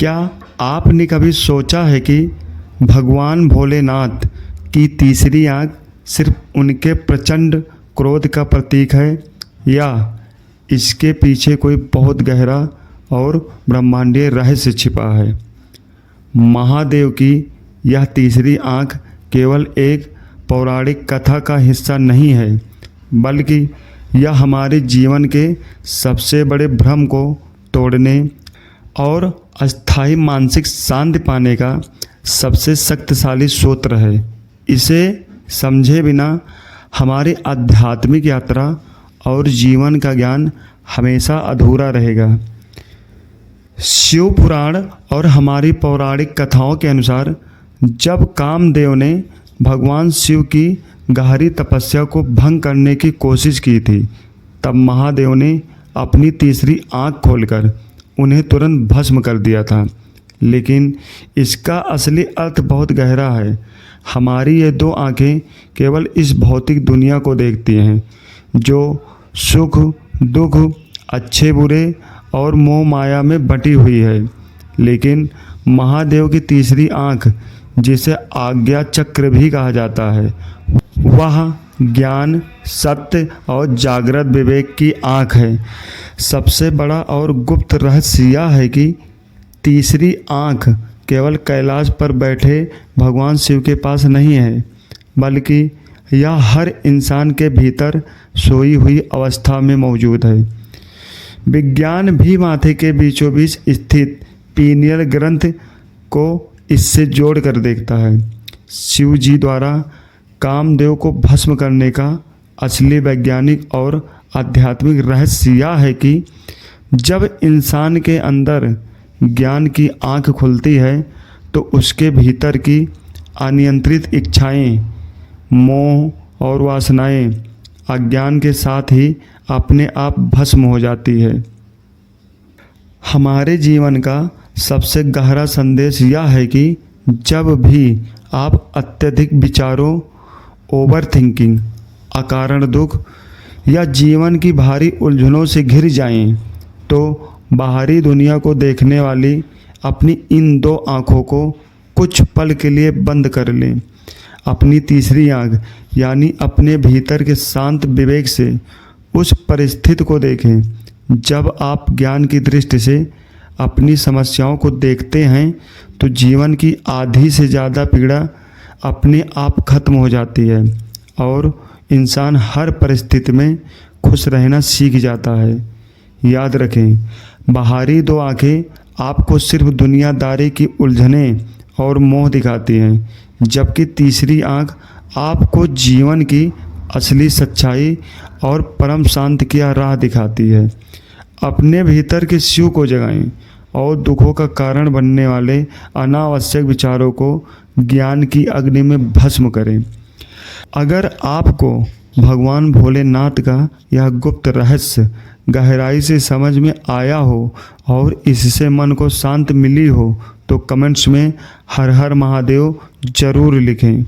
क्या आपने कभी सोचा है कि भगवान भोलेनाथ की तीसरी आंख सिर्फ उनके प्रचंड क्रोध का प्रतीक है, या इसके पीछे कोई बहुत गहरा और ब्रह्मांडीय रहस्य छिपा है? महादेव की यह तीसरी आंख केवल एक पौराणिक कथा का हिस्सा नहीं है, बल्कि यह हमारे जीवन के सबसे बड़े भ्रम को तोड़ने और अस्थायी मानसिक शांति पाने का सबसे शक्तिशाली सूत्र है। इसे समझे बिना हमारी आध्यात्मिक यात्रा और जीवन का ज्ञान हमेशा अधूरा रहेगा। शिव पुराण और हमारी पौराणिक कथाओं के अनुसार जब कामदेव ने भगवान शिव की गहरी तपस्या को भंग करने की कोशिश की थी, तब महादेव ने अपनी तीसरी आंख खोलकर उन्हें तुरंत भस्म कर दिया था। लेकिन इसका असली अर्थ बहुत गहरा है। हमारी ये दो आंखें केवल इस भौतिक दुनिया को देखती हैं, जो सुख दुख, अच्छे बुरे और मोह माया में बटी हुई है। लेकिन महादेव की तीसरी आंख, जिसे आज्ञा चक्र भी कहा जाता है, वह ज्ञान, सत्य और जागृत विवेक की आंख है। सबसे बड़ा और गुप्त रहस्य यह है कि तीसरी आंख केवल कैलाश पर बैठे भगवान शिव के पास नहीं है, बल्कि यह हर इंसान के भीतर सोई हुई अवस्था में मौजूद है। विज्ञान भी माथे के बीचों बीच स्थित पीनियल ग्रंथ को इससे जोड़ कर देखता है। शिव जी द्वारा कामदेव को भस्म करने का असली वैज्ञानिक और आध्यात्मिक रहस्य यह है कि जब इंसान के अंदर ज्ञान की आंख खुलती है, तो उसके भीतर की अनियंत्रित इच्छाएं, मोह और वासनाएं अज्ञान के साथ ही अपने आप भस्म हो जाती है। हमारे जीवन का सबसे गहरा संदेश यह है कि जब भी आप अत्यधिक विचारों, ओवर थिंकिंग, अकारण दुख या जीवन की भारी उलझनों से घिर जाएं, तो बाहरी दुनिया को देखने वाली अपनी इन दो आँखों को कुछ पल के लिए बंद कर लें। अपनी तीसरी आँख यानी अपने भीतर के शांत विवेक से उस परिस्थिति को देखें। जब आप ज्ञान की दृष्टि से अपनी समस्याओं को देखते हैं, तो जीवन की आधी से ज़्यादा पीड़ा अपने आप खत्म हो जाती है और इंसान हर परिस्थिति में खुश रहना सीख जाता है। याद रखें, बाहरी दो आंखें आपको सिर्फ दुनियादारी की उलझनें और मोह दिखाती हैं, जबकि तीसरी आंख आपको जीवन की असली सच्चाई और परम शांति की राह दिखाती है। अपने भीतर के शिव को जगाएं और दुखों का कारण बनने वाले अनावश्यक विचारों को ज्ञान की अग्नि में भस्म करें। अगर आपको भगवान भोलेनाथ का यह गुप्त रहस्य गहराई से समझ में आया हो और इससे मन को शांति मिली हो, तो कमेंट्स में हर हर महादेव जरूर लिखें।